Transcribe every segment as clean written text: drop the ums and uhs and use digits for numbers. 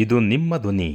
ಇದು ನಿಮ್ಮ ಧ್ವನಿ.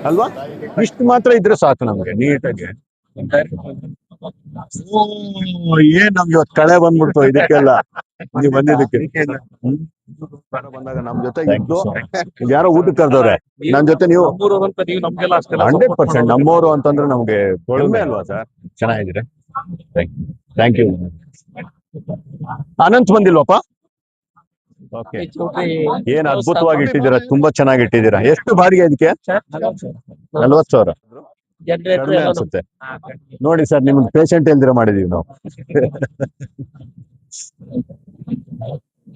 ಅಲ್ವಾ? ಇಷ್ಟು ಮಾತ್ರ ಇದ್ರೆ ಸಾಕು ನಮ್ಗೆ ನೀಟಾಗಿ. ಏನ್ ನಮ್ಗೆ ಇವತ್ತು ಕಳೆ ಬಂದ್ಬಿಡ್ತು ಇದಕ್ಕೆಲ್ಲ ನೀವು ಬಂದಿದ್ದಕ್ಕೆ. ಬಂದಾಗ ನಮ್ ಜೊತೆ ಇದ್ದು ಯಾರೋ ಊಟಕ್ಕೆ ಕರೆದವ್ರೆ ನನ್ ಜೊತೆ ನೀವು 100% ನಮ್ಮವರು ಅಂತಂದ್ರೆ ನಮ್ಗೆ ಕೊಡುಮೆ ಅಲ್ವಾ ಸರ್? ಚೆನ್ನಾಗಿದ್ದೀರಾ? Thank you. ಅನಂತ್ ಬಂದಿಲ್ವಪ್ಪ? ಓಕೆ. ಏನ್ ಅದ್ಭುತವಾಗಿ ಇಟ್ಟಿದ್ದೀರಾ, ತುಂಬಾ ಚೆನ್ನಾಗಿ ಇಟ್ಟಿದ್ದೀರಾ. ಎಷ್ಟು ಬಾಡಿಗೆ ಇದಕ್ಕೆ? 40,000 ಕಡಿಮೆ ಅನ್ಸುತ್ತೆ. ನೋಡಿ ಸರ್, ನಿಮ್ಗೆ ಪೇಷಂಟ್ ಎಲ್ದಿರ ಮಾಡಿದೀವಿ ನಾವು.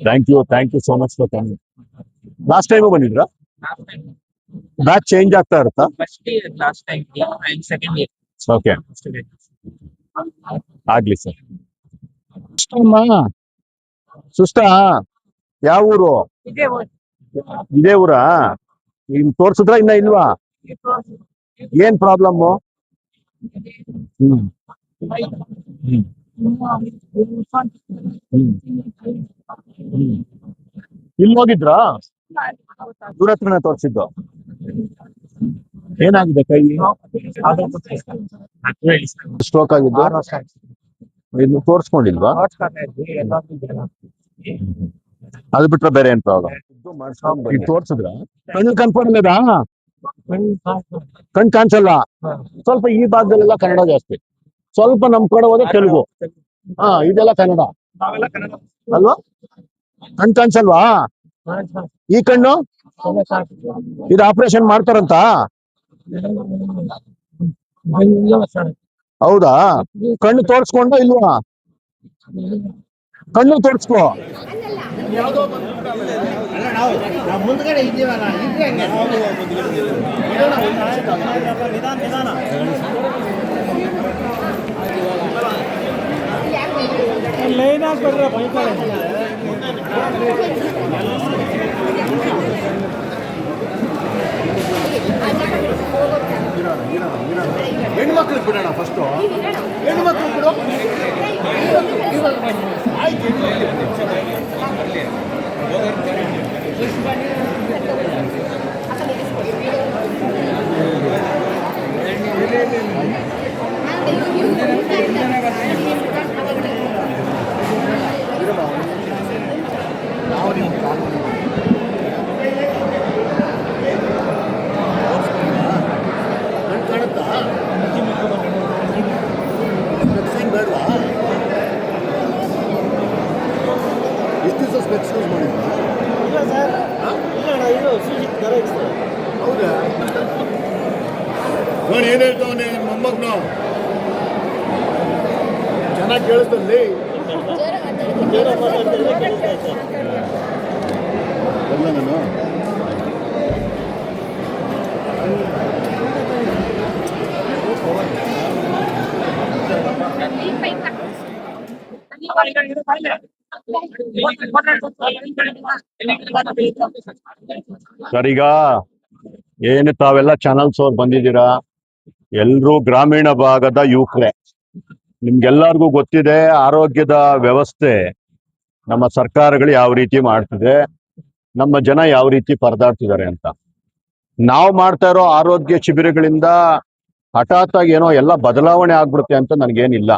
Thank you so much for coming. Last time ಬಂದಿದ್ರಾ? ಬ್ಯಾಚ್ ಚೇಂಜ್ ಆಗ್ತಾ ಇರುತ್ತಾ? ಓಕೆ, ಆಗ್ಲಿ ಸರ್. ಸುಸ್ತಾ? ಯಾವ ಊರು? ಇದೇ ಊರಾ? ಈಗ ತೋರ್ಸಿದ್ರ ಇನ್ನ ಇಲ್ವಾ? ಏನ್ ಪ್ರಾಬ್ಲಮ್ಮು? ಇಲ್ಲಿ ಹೋಗಿದ್ರಾ? ಇವ್ರ ಹತ್ರನ ತೋರ್ಸಿದ್ದು? ಏನಾಗಿದೆ ಕೈ? ಸ್ಟ್ರೋಕ್ ಆಗಿದ್ದು? ಇನ್ನು ತೋರ್ಸ್ಕೊಂಡಿಲ್ವಾ? ಅದು ಬಿಟ್ರೆ ಬೇರೆ ಏನ್ ಪ್ರಾಬ್ಲಮ್? ಈಗ ತೋರ್ಸಿದ್ರ? ಕಣ್ಣು ಕನ್ಫರ್ಮ್ ಇದಾ? ಕಣ್ ಕಾಣಿಸಲ್ಲ. ಸ್ವಲ್ಪ ಈ ಭಾಗದಲ್ಲೆಲ್ಲ ಕನ್ನಡ ಜಾಸ್ತಿ, ಸ್ವಲ್ಪ ನಮ್ ಕಡೆ ಹೋದ್ರೆ ತೆಲುಗು. ಇದೆಲ್ಲ ಕನ್ನಡ. ಅಲ್ವಾ? ಕಣ್ ಕಾಣಿಸಲ್ವಾ? ಈ ಕಣ್ಣು ಇದು ಆಪರೇಷನ್ ಮಾಡ್ತಾರಂತ. ಹೌದಾ? ಕಣ್ಣು ತೋರ್ಸ್ಕೊಂಡ ಇಲ್ವಾ? ಕಣ್ಣು ತೋರ್ಸ್ಕೋ. ಮುಂದ್ಗಡೆ ಇದ್ದೀವಲ್ಲ ಲೈನ್ ಹಾಕ್ಬಿಡ್ರ ಬೈತಾರೆ. ಹೆಣ್ಮಕ್ಳಿಗೆ ಬಿಡೋಣ ಫಸ್ಟು. ಹೆಣ್ಮಕ್ಳಿಗೆ ಬಿಡು. ಆಯ್ತು. ಎಷ್ಟು ದಿವಸ ಸ್ಪೆಕ್ಸ್ ಯೂಸ್ ಮಾಡಿದ್ರಾ? ಇಲ್ಲ ಸರ್, ಇಲ್ಲ ಇದು ಸೂಜಿಕ್ ದರ ಇತ್ತು. ಹೌದಾ? ನೋಡಿ ಏನು ಹೇಳ್ತಾವನೆ ಮೊಮ್ಮಗನು, ಚೆನ್ನಾಗಿ ಕೇಳಿಸ್ತಲ್ಲಿ. ಬಂದ ನಾನು ಸರ್, ಈಗ ಏನು ತಾವೆಲ್ಲ ಚಾನಲ್ಸ್ ಅವ್ರು ಬಂದಿದ್ದೀರಾ, ಎಲ್ರೂ ಗ್ರಾಮೀಣ ಭಾಗದ ಯುವಕರೇ. ನಿಮ್ಗೆಲ್ಲರಿಗೂ ಗೊತ್ತಿದೆ ಆರೋಗ್ಯದ ವ್ಯವಸ್ಥೆ ನಮ್ಮ ಸರ್ಕಾರಗಳು ಯಾವ ರೀತಿ ಮಾಡ್ತಿದೆ, ನಮ್ಮ ಜನ ಯಾವ ರೀತಿ ಪರದಾಡ್ತಿದ್ದಾರೆ ಅಂತ. ನಾವು ಮಾಡ್ತಾ ಇರೋ ಆರೋಗ್ಯ ಶಿಬಿರಗಳಿಂದ ಹಠಾತ್ ಆಗಿ ಏನೋ ಎಲ್ಲ ಬದಲಾವಣೆ ಆಗ್ಬಿಡುತ್ತೆ ಅಂತ ನನಗೇನಿಲ್ಲ.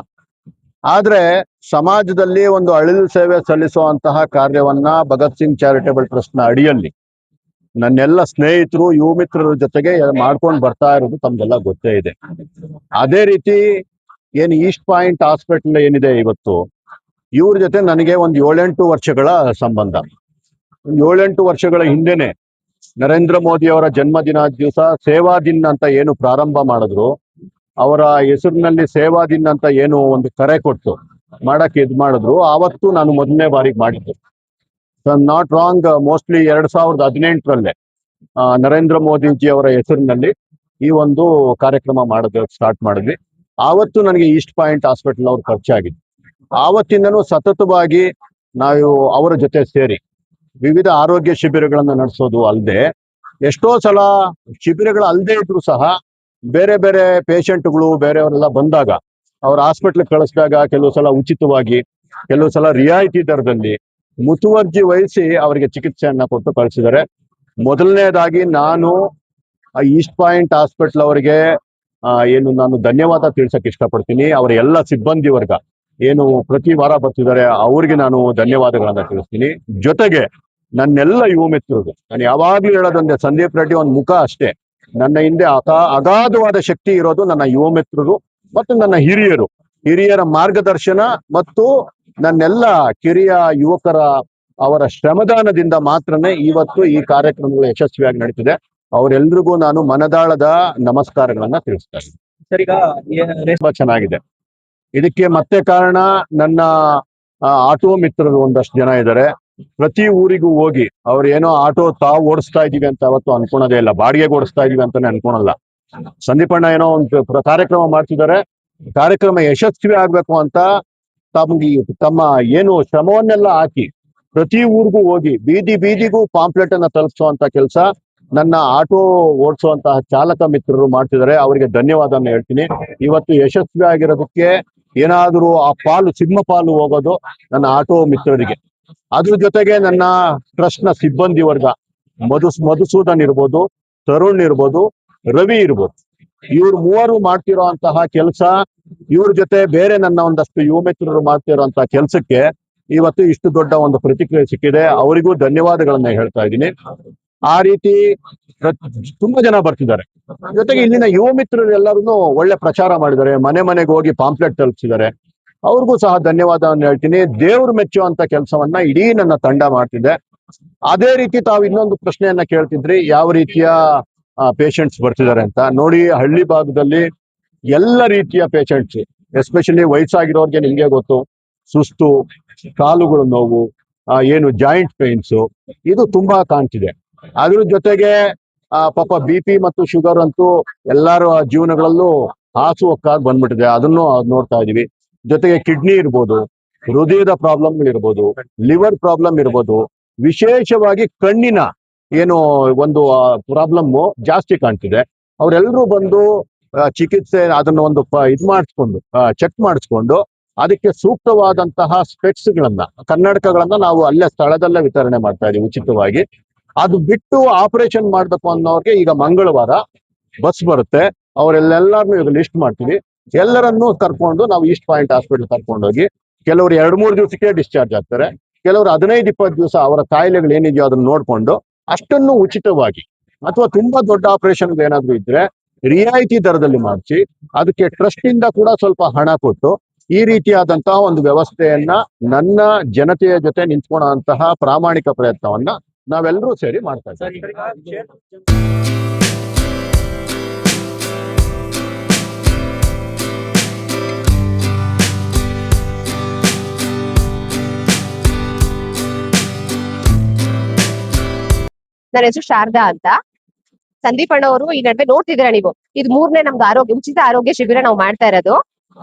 ಆದ್ರೆ ಸಮಾಜದಲ್ಲಿ ಒಂದು ಅಳಿಲು ಸೇವೆ ಸಲ್ಲಿಸುವಂತಹ ಕಾರ್ಯವನ್ನ ಭಗತ್ ಸಿಂಗ್ ಚಾರಿಟೇಬಲ್ ಟ್ರಸ್ಟ್ ನ ಅಡಿಯಲ್ಲಿ ನನ್ನೆಲ್ಲ ಸ್ನೇಹಿತರು ಯುವ ಮಿತ್ರರ ಜೊತೆಗೆ ಮಾಡ್ಕೊಂಡು ಬರ್ತಾ ಇರೋದು ತಮ್ಗೆಲ್ಲ ಗೊತ್ತೇ ಇದೆ. ಅದೇ ರೀತಿ ಏನು ಈಸ್ಟ್ ಪಾಯಿಂಟ್ ಹಾಸ್ಪಿಟಲ್ ಏನಿದೆ ಇವತ್ತು, ಇವ್ರ ಜೊತೆ ನನಗೆ ಒಂದು 7-8 ವರ್ಷಗಳ ಸಂಬಂಧ. 7-8 ವರ್ಷಗಳ ಹಿಂದೆನೆ ನರೇಂದ್ರ ಮೋದಿ ಅವರ ಜನ್ಮದಿನ ದಿವಸ ಸೇವಾ ದಿನ್ ಅಂತ ಏನು ಪ್ರಾರಂಭ ಮಾಡಿದ್ರು, ಅವರ ಹೆಸರಿನಲ್ಲಿ ಸೇವಾ ದಿನ್ ಅಂತ ಏನು ಒಂದು ಕರೆ ಕೊಟ್ಟು ಮಾಡಕ್ಕೆ ಇದ್ ಮಾಡಿದ್ರು, ಆವತ್ತು ನಾನು ಮೊದಲನೇ ಬಾರಿಗೆ ಮಾಡಿದ್ದು. Not wrong, mostly 2018 Narendra Modiji ಅವರ ಹೆಸರಿನಲ್ಲಿ ಈ ಒಂದು ಕಾರ್ಯಕ್ರಮ ಸ್ಟಾರ್ಟ್ ಮಾಡಿದ್ವಿ. ಆವತ್ತು ನನಗೆ ಈಸ್ಟ್ ಪಾಯಿಂಟ್ ಹಾಸ್ಪಿಟಲ್ ಅವ್ರು ಖರ್ಚಾಗಿತ್ತು. ಆವತ್ತಿಂದನೂ ಸತತವಾಗಿ ನಾವು ಅವರ ಜೊತೆ ಸೇರಿ ವಿವಿಧ ಆರೋಗ್ಯ ಶಿಬಿರಗಳನ್ನ ನಡೆಸೋದು ಅಲ್ಲದೆ, ಎಷ್ಟೋ ಸಲ ಶಿಬಿರಗಳು ಅಲ್ಲದೆ ಇದ್ರು ಸಹ ಬೇರೆ ಬೇರೆ ಪೇಷಂಟ್ಗಳು ಬೇರೆಯವರೆಲ್ಲ ಬಂದಾಗ ಅವ್ರ ಹಾಸ್ಪಿಟ್ಲಿಗೆ ಕಳಿಸಿದಾಗ ಕೆಲವು ಸಲ ಉಚಿತವಾಗಿ, ಕೆಲವು ಸಲ ರಿಯಾಯಿತಿ ದರದಲ್ಲಿ ಮುತುವರ್ಜಿ ವಹಿಸಿ ಅವರಿಗೆ ಚಿಕಿತ್ಸೆಯನ್ನ ಕೊಟ್ಟು ಕಳಿಸಿದ್ದಾರೆ. ಮೊದಲನೇದಾಗಿ ನಾನು ಈಸ್ಟ್ ಪಾಯಿಂಟ್ ಹಾಸ್ಪಿಟಲ್ ಅವರಿಗೆ ಏನು ನಾನು ಧನ್ಯವಾದ ತಿಳಿಸಕ್ ಇಷ್ಟಪಡ್ತೀನಿ. ಅವರ ಎಲ್ಲ ಸಿಬ್ಬಂದಿ ವರ್ಗ ಏನು ಪ್ರತಿ ವಾರ ಬರ್ತಿದ್ದಾರೆ ಅವ್ರಿಗೆ ನಾನು ಧನ್ಯವಾದಗಳನ್ನ ತಿಳಿಸ್ತೀನಿ. ಜೊತೆಗೆ ನನ್ನೆಲ್ಲ ಯುವ ಮಿತ್ರರು, ನಾನು ಯಾವಾಗ್ಲೂ ಹೇಳೋದಂದ್ರೆ ಸಂದೀಪ್ ರೆಡ್ಡಿ ಒಂದು ಮುಖ ಅಷ್ಟೇ, ನನ್ನ ಹಿಂದೆ ಅಗಾಧವಾದ ಶಕ್ತಿ ಇರೋದು ನನ್ನ ಯುವ ಮಿತ್ರರು ಮತ್ತು ನನ್ನ ಹಿರಿಯರ ಮಾರ್ಗದರ್ಶನ ಮತ್ತು ನನ್ನೆಲ್ಲ ಕಿರಿಯ ಯುವಕರ ಅವರ ಶ್ರಮದಾನದಿಂದ ಮಾತ್ರನೇ ಇವತ್ತು ಈ ಕಾರ್ಯಕ್ರಮಗಳು ಯಶಸ್ವಿಯಾಗಿ ನಡೀತಿದೆ. ಅವರೆಲ್ರಿಗೂ ನಾನು ಮನದಾಳದ ನಮಸ್ಕಾರಗಳನ್ನ ತಿಳಿಸ್ತಾ ಇದ್ದೀನಿ. ಸರ್, ಈಗ ತುಂಬಾ ಚೆನ್ನಾಗಿದೆ. ಇದಕ್ಕೆ ಮತ್ತೆ ಕಾರಣ ನನ್ನ ಆಟೋ ಮಿತ್ರರು ಒಂದಷ್ಟು ಜನ ಇದ್ದಾರೆ. ಪ್ರತಿ ಊರಿಗೂ ಹೋಗಿ ಅವ್ರು ಏನೋ ಆಟೋ ತಾವು ಓಡಿಸ್ತಾ ಇದೀವಿ ಅಂತ ಅವತ್ತು ಅನ್ಕೊಳೋದೇ ಇಲ್ಲ, ಬಾಡಿಗೆಗೆ ಓಡಿಸ್ತಾ ಇದೀವಿ ಅಂತಾನೆ ಅನ್ಕೊಳಲ್ಲ. ಸಂದೀಪಣ್ಣ ಏನೋ ಒಂದು ಕಾರ್ಯಕ್ರಮ ಮಾಡ್ತಿದ್ದಾರೆ, ಕಾರ್ಯಕ್ರಮ ಯಶಸ್ವಿ ಆಗ್ಬೇಕು ಅಂತ ತಮ್ಮ ಏನು ಶ್ರಮವನ್ನೆಲ್ಲ ಹಾಕಿ ಪ್ರತಿ ಊರಿಗೂ ಹೋಗಿ ಬೀದಿ ಬೀದಿಗೂ ಪಾಂಪ್ಲೆಟ್ ಅನ್ನ ತಲುಪಿಸುವಂತ ಕೆಲಸ ನನ್ನ ಆಟೋ ಓಡಿಸುವಂತಹ ಚಾಲಕ ಮಿತ್ರರು ಮಾಡ್ತಿದ್ದಾರೆ. ಅವರಿಗೆ ಧನ್ಯವಾದವನ್ನು ಹೇಳ್ತೀನಿ. ಇವತ್ತು ಯಶಸ್ವಿ ಆಗಿರೋದಕ್ಕೆ ಏನಾದರೂ ಆ ಸಿಂಹ ಪಾಲು ಹೋಗೋದು ನನ್ನ ಆಟೋ ಮಿತ್ರರಿಗೆ. ಅದ್ರ ಜೊತೆಗೆ ನನ್ನ ಟ್ರಸ್ಟ್ ನ ಸಿಬ್ಬಂದಿ ವರ್ಗ, ಮಧುಸೂದನ್ ಇರ್ಬೋದು, ತರುಣ್ ಇರ್ಬೋದು, ರವಿ ಇರ್ಬೋದು, ಇವ್ರು ಮೂವರು ಮಾಡ್ತಿರೋ ಅಂತಹ ಕೆಲಸ, ಇವ್ರ ಜೊತೆ ಬೇರೆ ನನ್ನ ಒಂದಷ್ಟು ಯುವ ಮಿತ್ರರು ಮಾಡ್ತಿರೋಂತಹ ಕೆಲಸಕ್ಕೆ ಇವತ್ತು ಇಷ್ಟು ದೊಡ್ಡ ಒಂದು ಪ್ರತಿಕ್ರಿಯೆ ಸಿಕ್ಕಿದೆ. ಅವರಿಗೂ ಧನ್ಯವಾದಗಳನ್ನ ಹೇಳ್ತಾ ಇದ್ದೀನಿ. ಆ ರೀತಿ ತುಂಬಾ ಜನ ಬರ್ತಿದ್ದಾರೆ. ಜೊತೆಗೆ ಇಲ್ಲಿನ ಯುವ ಮಿತ್ರರು ಎಲ್ಲರೂ ಒಳ್ಳೆ ಪ್ರಚಾರ ಮಾಡಿದ್ದಾರೆ, ಮನೆ ಮನೆಗೆ ಹೋಗಿ ಪಾಂಪ್ಲೆಟ್ ತಲುಪಿಸಿದ್ದಾರೆ. ಅವ್ರಿಗೂ ಸಹ ಧನ್ಯವಾದವನ್ನು ಹೇಳ್ತೀನಿ. ದೇವ್ರು ಮೆಚ್ಚುವಂತ ಕೆಲಸವನ್ನ ಇಡೀ ನನ್ನ ತಂಡ ಮಾಡ್ತಿದೆ. ಅದೇ ರೀತಿ ತಾವು ಇನ್ನೊಂದು ಪ್ರಶ್ನೆಯನ್ನ ಕೇಳ್ತಿದ್ರಿ, ಯಾವ ರೀತಿಯ ಪೇಷಂಟ್ಸ್ ಬರ್ತಿದ್ದಾರೆ ಅಂತ. ನೋಡಿ, ಹಳ್ಳಿ ಭಾಗದಲ್ಲಿ ಎಲ್ಲ ರೀತಿಯ ಪೇಷಂಟ್ಸ್, ಎಸ್ಪೆಷಲಿ ವಯಸ್ಸಾಗಿರೋರ್ಗೆ ನಿಮ್ಗೆ ಗೊತ್ತು, ಸುಸ್ತು, ಕಾಲುಗಳು ನೋವು, ಏನು ಜಾಯಿಂಟ್ ಪೇನ್ಸ್, ಇದು ತುಂಬಾ ಕಾಣ್ತಿದೆ. ಅದ್ರ ಜೊತೆಗೆ ಪಾಪ BP ಮತ್ತು ಶುಗರ್ ಅಂತೂ ಎಲ್ಲರ ಜೀವನಗಳಲ್ಲೂ ಹಾಸುಹೊಕ್ಕಾಗಿ ಬಂದ್ಬಿಟ್ಟಿದೆ. ಅದನ್ನು ನೋಡ್ತಾ ಇದೀವಿ. ಜೊತೆಗೆ ಕಿಡ್ನಿ ಇರ್ಬೋದು, ಹೃದಯದ ಪ್ರಾಬ್ಲಮ್ಗಳಿರ್ಬೋದು, ಲಿವರ್ ಪ್ರಾಬ್ಲಮ್ ಇರ್ಬೋದು, ವಿಶೇಷವಾಗಿ ಕಣ್ಣಿನ ಏನು ಒಂದು ಪ್ರಾಬ್ಲಮ್ ಜಾಸ್ತಿ ಕಾಣ್ತಿದೆ. ಅವರೆಲ್ಲರೂ ಬಂದು ಚಿಕಿತ್ಸೆ ಅದನ್ನ ಒಂದು ಇದು ಮಾಡಿಸ್ಕೊಂಡು ಚೆಕ್ ಮಾಡಿಸ್ಕೊಂಡು ಅದಕ್ಕೆ ಸೂಕ್ತವಾದಂತಹ ಸ್ಪೆಕ್ಸ್ ಗಳನ್ನ, ಕನ್ನಡಕಗಳನ್ನ ನಾವು ಅಲ್ಲೇ ಸ್ಥಳದಲ್ಲೇ ವಿತರಣೆ ಮಾಡ್ತಾ ಇದೀವಿ ಉಚಿತವಾಗಿ. ಅದು ಬಿಟ್ಟು ಆಪರೇಷನ್ ಮಾಡ್ಬೇಕು ಅನ್ನೋರ್ಗೆ ಈಗ ಮಂಗಳವಾರ ಬಸ್ ಬರುತ್ತೆ. ಅವರೆಲ್ಲೆಲ್ಲರನ್ನು ಈಗ ಲಿಸ್ಟ್ ಮಾಡ್ತೀವಿ. ಎಲ್ಲರನ್ನೂ ಕರ್ಕೊಂಡು ನಾವು ಈಸ್ಟ್ ಪಾಯಿಂಟ್ ಹಾಸ್ಪಿಟಲ್ ಕರ್ಕೊಂಡೋಗಿ, ಕೆಲವರು 2-3 ದಿವಸಕ್ಕೆ ಡಿಸ್ಚಾರ್ಜ್ ಆಗ್ತಾರೆ, ಕೆಲವರು 15-20 ದಿವಸ ಅವರ ಕಾಯಿಲೆಗಳು ಏನಿದೆಯೋ ಅದನ್ನ ನೋಡ್ಕೊಂಡು ಅಷ್ಟನ್ನು ಉಚಿತವಾಗಿ, ಅಥವಾ ತುಂಬಾ ದೊಡ್ಡ ಆಪರೇಷನ್ ಏನಾದ್ರು ಇದ್ರೆ ರಿಯಾಯಿತಿ ದರದಲ್ಲಿ ಮಾಡಿಸಿ, ಅದಕ್ಕೆ ಟ್ರಸ್ಟ್ ಇಂದ ಕೂಡ ಸ್ವಲ್ಪ ಹಣ ಕೊಟ್ಟು ಈ ರೀತಿಯಾದಂತಹ ಒಂದು ವ್ಯವಸ್ಥೆಯನ್ನ ನನ್ನ ಜನತೆಯ ಜೊತೆ ನಿಂತ್ಕೊಳ್ಳುವಂತಹ ಪ್ರಾಮಾಣಿಕ ಪ್ರಯತ್ನವನ್ನ ನಾವೆಲ್ಲರೂ ಸೇರಿ ಮಾಡ್ತಾ ಇದ್ದೀವಿ. ನನ್ನ ಹೆಸರು ಶಾರದಾ ಅಂತ. ಸಂದೀಪ್ ಅಣ್ಣವರು ಈ ನಡುವೆ ನೋಡ್ತಿದ್ದೀರಾ ನೀವು, ಇದು 3ನೇ ನಮ್ದು ಉಚಿತ ಆರೋಗ್ಯ ಶಿಬಿರ ನಾವು ಮಾಡ್ತಾ ಇರೋದು.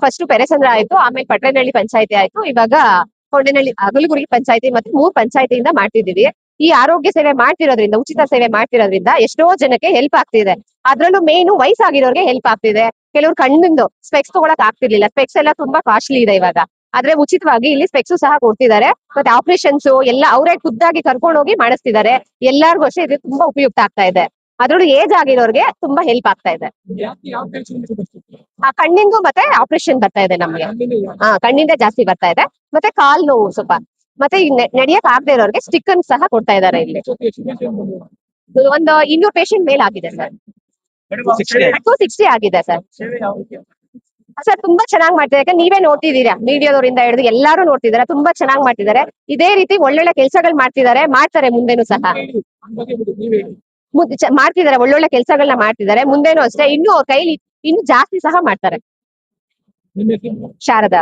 ಫಸ್ಟ್ ಪೆರೆಸಂದ್ರ ಆಯ್ತು, ಆಮೇಲೆ ಪಟ್ಟಣಹಳ್ಳಿ ಪಂಚಾಯತಿ ಆಯ್ತು, ಇವಾಗ ಹೊಂಡನಹಳ್ಳಿ ಅಗಲಗುರಿ ಪಂಚಾಯತಿ ಮತ್ತೆ 3 ಪಂಚಾಯತಿಯಿಂದ ಮಾಡ್ತಿದೀವಿ. ಈ ಆರೋಗ್ಯ ಸೇವೆ ಮಾಡ್ತಿರೋದ್ರಿಂದ, ಉಚಿತ ಸೇವೆ ಮಾಡ್ತಿರೋದ್ರಿಂದ ಎಷ್ಟೋ ಜನಕ್ಕೆ ಹೆಲ್ಪ್ ಆಗ್ತಿದೆ. ಅದ್ರಲ್ಲೂ ಮೇನು ವಯಸ್ಸಾಗಿರೋರ್ಗೆ ಹೆಲ್ಪ್ ಆಗ್ತಿದೆ. ಕೆಲವ್ರು ಕಣ್ಣಿಂದು ಸ್ಪೆಕ್ಸ್ ತಗೊಳಕ್ ಆಗ್ತಿರ್ಲಿಲ್ಲ, ಸ್ಪೆಕ್ಸ್ ಎಲ್ಲ ತುಂಬಾ ಕಾಸ್ಟ್ಲಿ ಇದೆ ಇವಾಗ. ಆದ್ರೆ ಉಚಿತವಾಗಿ ಇಲ್ಲಿ ಸ್ಪೆಕ್ಸ್ ಸಹ ಕೊಡ್ತಿದ್ದಾರೆ. ಮತ್ತೆ ಆಪರೇಷನ್ಸ್ ಎಲ್ಲ ಅವರೇ ಖುದ್ದಾಗಿ ಕರ್ಕೊಂಡು ಹೋಗಿ ಮಾಡಿಸ್ತಿದ್ದಾರೆ. ಎಲ್ಲಾರ್ಗೂ ಅಷ್ಟೇ ಇದು ತುಂಬಾ ಉಪಯುಕ್ತ ಆಗ್ತಾ ಇದೆ. ಅದ್ರಲ್ಲೂ ಏಜ್ ಆಗಿರೋರ್ಗೆ ತುಂಬಾ ಹೆಲ್ಪ್ ಆಗ್ತಾ ಇದೆ. ಆ ಕಣ್ಣಿಂದು ಮತ್ತೆ ಆಪರೇಷನ್ ಬರ್ತಾ ಇದೆ ನಮ್ಗೆ. ಕಣ್ಣಿಂದ ಜಾಸ್ತಿ ಬರ್ತಾ ಇದೆ. ಮತ್ತೆ ಕಾಲ್ ನೋವು ಸ್ವಲ್ಪ, ಮತ್ತೆ ನಡೆಯಕ್ ಆಗದೆ ಇರೋರ್ಗೆ ಸ್ಟಿಕ್ಕನ್ ಸಹ ಕೊಡ್ತಾ ಇದ್ದಾರೆ ಇಲ್ಲಿ. ಒಂದು 200 ಪೇಷಂಟ್ ಮೇಲ್ ಆಗಿದೆ ಸರ್. 260 ಆಗಿದೆ ಸರ್. ಸರ್ ತುಂಬಾ ಚೆನ್ನಾಗಿ ಮಾಡ್ತಿದ್ದಾರೆ. ಯಾಕಂದ್ರೆ ನೀವೇ ನೋಡ್ತಿದ್ದೀರಾ, ಮೀಡಿಯಾದವರಿಂದ ಹಿಡಿದು ಎಲ್ಲಾರು ನೋಡ್ತಿದಾರೆ, ತುಂಬಾ ಚೆನ್ನಾಗಿ ಮಾಡ್ತಿದ್ದಾರೆ. ಇದೇ ರೀತಿ ಒಳ್ಳೊಳ್ಳೆ ಕೆಲಸಗಳು ಮಾಡ್ತಾರೆ ಮುಂದೆನೂ ಸಹ ಮಾಡ್ತಿದ್ದಾರೆ. ಒಳ್ಳೊಳ್ಳೆ ಕೆಲಸಗಳನ್ನ ಮಾಡ್ತಿದ್ದಾರೆ. ಮುಂದೇನು ಅಷ್ಟೇ, ಇನ್ನೂ ಅವ್ರ ಕೈಲಿ ಇನ್ನು ಜಾಸ್ತಿ ಸಹ ಮಾಡ್ತಾರೆ. ಶಾರದಾ.